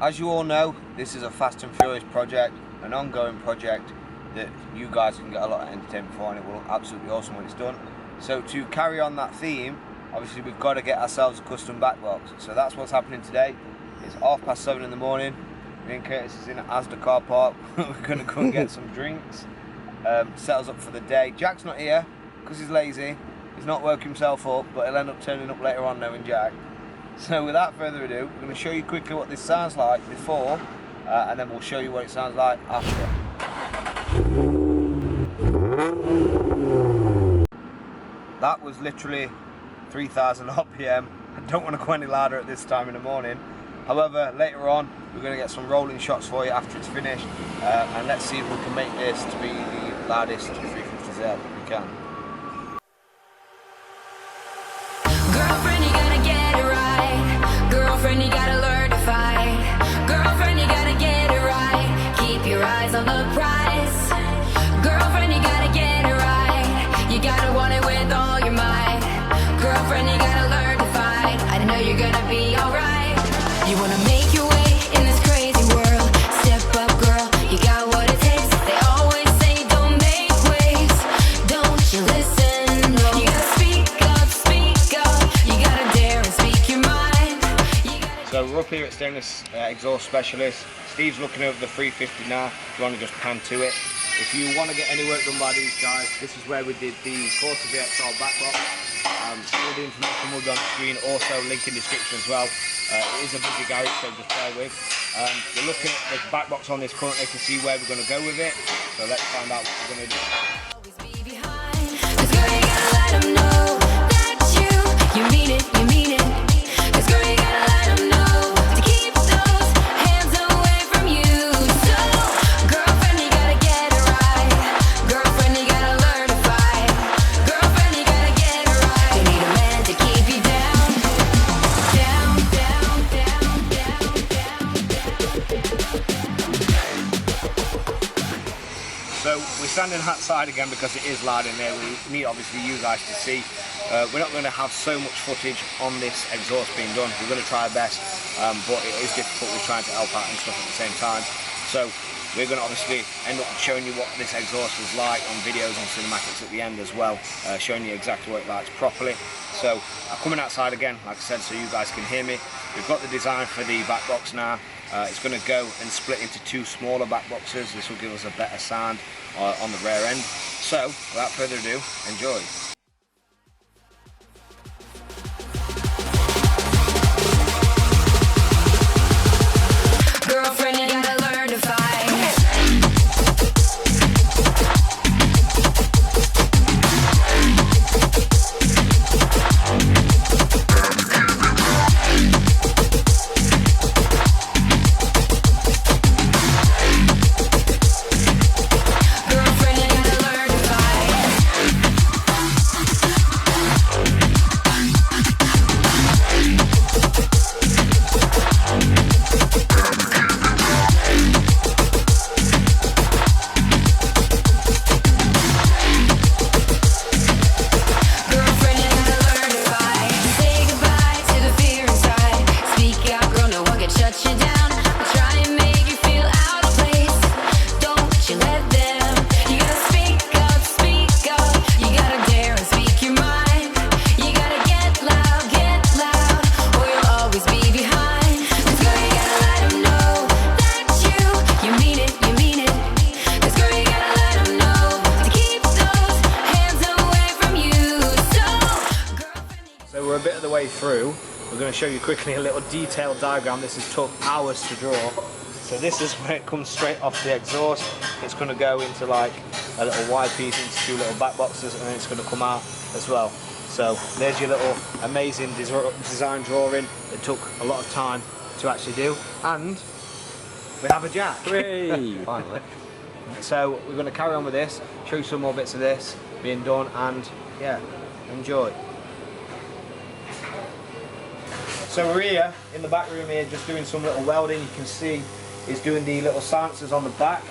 As you all know, this is a fast and furious project, an ongoing project that you guys can get a lot of entertainment for, and it will look absolutely awesome when it's done. So to carry on that theme, obviously we've got to get ourselves a custom back box. So that's what's happening today. It's 7:30 in the morning. Me and Curtis is in Asda car park. We're going to go and get some drinks, set us up for the day. Jack's not here because he's lazy. He's not woke himself up, but he'll end up turning up later on knowing Jack. So without further ado, we're going to show you quickly what this sounds like before, and then we'll show you what it sounds like after. That was literally 3,000 RPM. I don't want to go any louder at this time in the morning. However, later on, we're going to get some rolling shots for you after it's finished, and let's see if we can make this to be the loudest 350Z we can. Girlfriend, you gotta get it right. Girlfriend, you gotta learn to fight. Girlfriend, you gotta get it right. Keep your eyes on the prize. Girlfriend, you gotta get it right. You gotta want it with all your might. Girlfriend, you gotta learn to fight. I know you're gonna be alright. You wanna make your way in this crazy world. Step up, girl, you got what it takes. They always say don't make waves. Don't you listen? No. You gotta speak up. You gotta dare and speak your mind. So we're up here at Stainless Exhaust Specialist. Steve's looking over the 350 now. If you want to just pan to it. If you want to get any work done by these guys, this is where we did the course of the XR back box. All the information will be on the screen, also link in the description as well. It is a busy garage, so just bear with. We're looking at the back box on this currently to see where we're going to go with it. So let's find out what we're going to do. So we're standing outside again because it is loud in there. We need obviously you guys to see. We're not going to have so much footage on this exhaust being done. We're going to try our best, but it is difficult with trying to help out and stuff at the same time. So we're going to obviously end up showing you what this exhaust was like on videos and cinematics at the end as well, showing you exactly what it likes properly. So I'm coming outside again, like I said, so you guys can hear me. We've got the design for the back box now. It's going to go and split into two smaller back boxes. This will give us a better sound on the rear end. So without further ado, enjoy. Girlfriend, you gotta learn to fight. So we're a bit of the way through. We're going to show you quickly a little detailed diagram. This has took hours to draw. So this is where it comes straight off the exhaust. It's going to go into like a little wide piece into two little back boxes, and then it's going to come out as well. So there's your little amazing design drawing. It took a lot of time to actually do, and we have a jack. Finally. So we're going to carry on with this, show you some more bits of this being done, and yeah, enjoy. So we're here in the back room here just doing some little welding. You can see he's doing the little silencers on the back.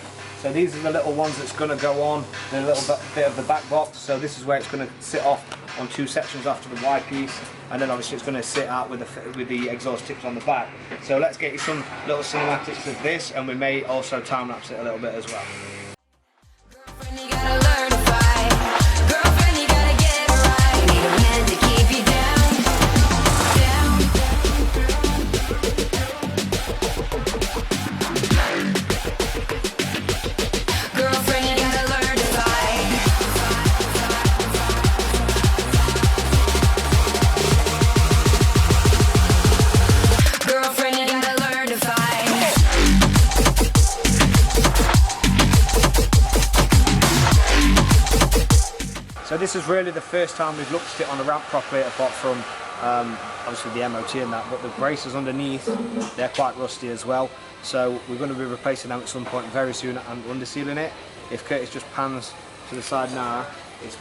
So these are the little ones that's going to go on the little bit of the back box. So this is where it's going to sit off on 2 sections after the Y piece, and then obviously it's going to sit out with the exhaust tips on the back. So let's get you some little cinematics of this, and we may also time lapse it a little bit as well. Girlfriend, you gotta learn to fight. Girlfriend, you gotta get it right. Need a man to keep you down, down. Girlfriend, you gotta learn to fight. Girlfriend, you gotta learn to fight. So this is really the first time we've looked at it on the ramp properly, apart from obviously the MOT and that, but the braces underneath, they're quite rusty as well. So we're going to be replacing them at some point very soon and undersealing it. If Curtis just pans to the side now, it's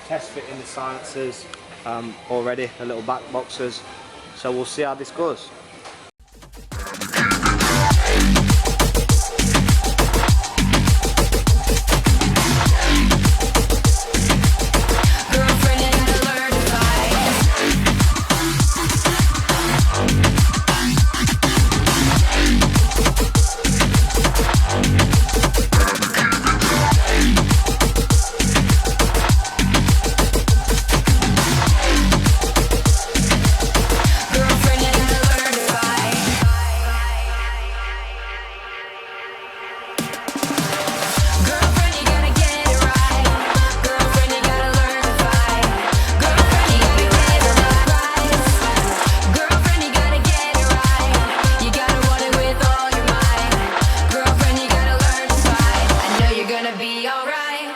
test fitting the silencers already, the little back boxes. So we'll see how this goes. Girlfriend, you gotta learn to fight. Girlfriend, you gotta learn to fight. Girlfriend, you gotta get it right. Girlfriend, you gotta learn to fight. Girlfriend, you gotta get it right. Girlfriend, you gotta get it right. You gotta want it with all your might. Girlfriend, you gotta learn to fight. I know you're gonna be alright.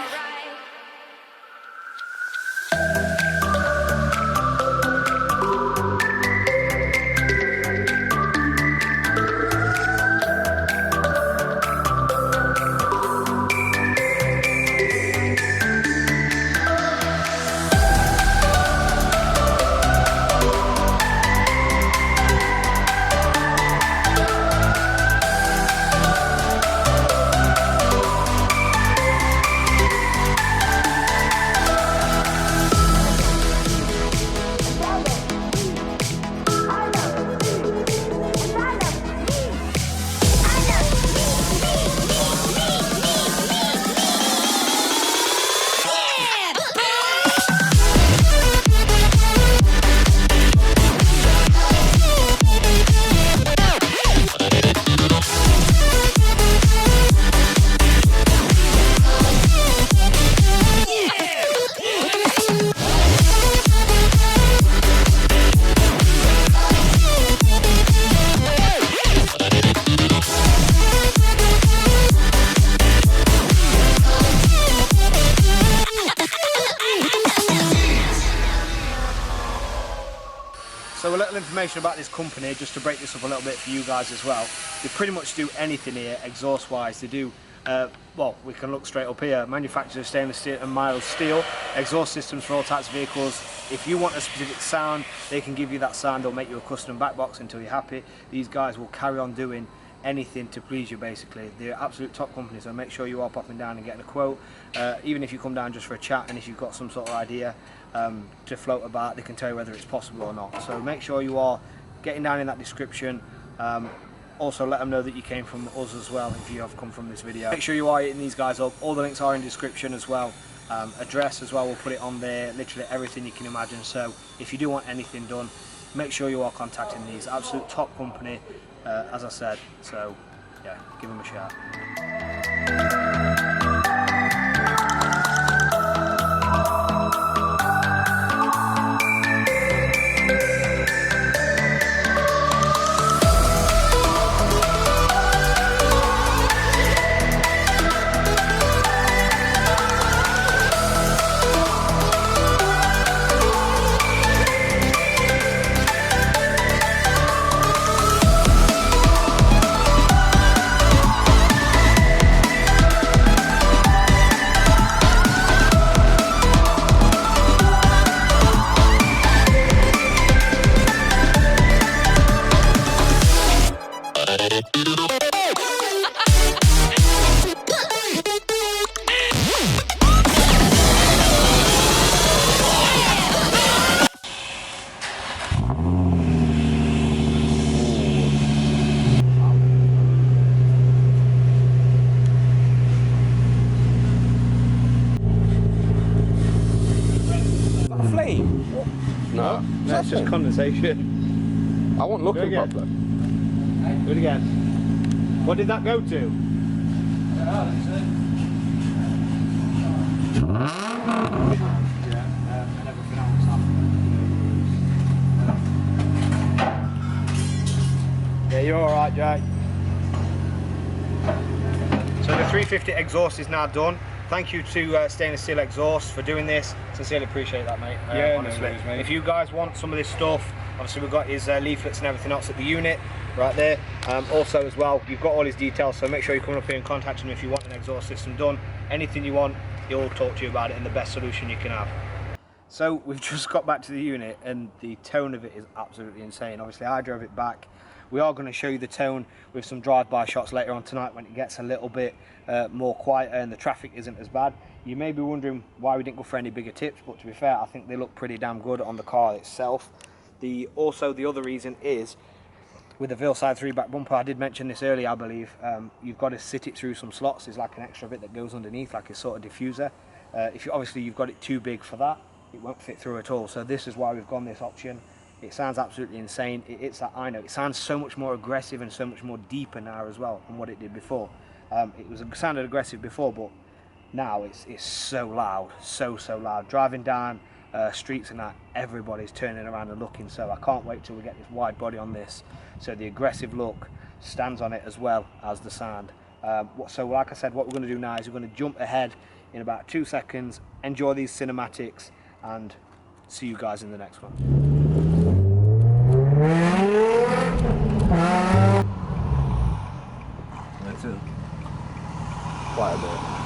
So a little information about this company, just to break this up a little bit for you guys as well. They pretty much do anything here, exhaust wise. They do, well, we can look straight up here. Manufacture stainless steel and mild steel, exhaust systems for all types of vehicles. If you want a specific sound, they can give you that sound or make you a custom back box until you're happy. These guys will carry on doing anything to please you basically. They're absolute top company, so make sure you are popping down and getting a quote. Even if you come down just for a chat, and if you've got some sort of idea to float about, they can tell you whether it's possible or not. So make sure you are getting down in that description. Also let them know that you came from us as well if you have come from this video. Make sure you are hitting these guys up. All the links are in the description as well. Address as well, we'll put it on there, literally everything you can imagine. So if you do want anything done, make sure you are contacting these. Absolute top company, as I said. So yeah, give them a shout. That's just condensation. I wasn't looking properly. Do it again. What did that go to? Yeah, you're alright, Jay. So the 350 exhaust is now done. Thank you to Stainless Steel Exhaust for doing this. Sincerely appreciate that, mate. Yeah, honestly. no worries, mate. If you guys want some of this stuff, obviously we've got his leaflets and everything else at the unit right there. Also as well, you've got all his details, so make sure you come up here and contact him if you want an exhaust system done. Anything you want, he'll talk to you about it in the best solution you can have. So we've just got back to the unit and the tone of it is absolutely insane. Obviously I drove it back. We are going to show you the tone with some drive-by shots later on tonight when it gets a little bit more quieter and the traffic isn't as bad. You may be wondering why we didn't go for any bigger tips, but to be fair, I think they look pretty damn good on the car itself. Also, the other reason is with the Veilside 3-back bumper, I did mention this earlier, I believe, you've got to sit it through some slots. There's like an extra bit that goes underneath, like a sort of diffuser. Obviously you've got it too big for that, it won't fit through at all. So this is why we've gone this option. It sounds absolutely insane. It's that, I know, it sounds so much more aggressive and so much more deeper now as well than what it did before. It sounded aggressive before, but now it's so loud, so loud. Driving down streets and that, everybody's turning around and looking, so I can't wait till we get this wide body on this, so the aggressive look stands on it as well as the sound. So like I said, what we're going to do now is we're going to jump ahead in about 2 seconds, enjoy these cinematics, and see you guys in the next one. That's it. Quite a bit.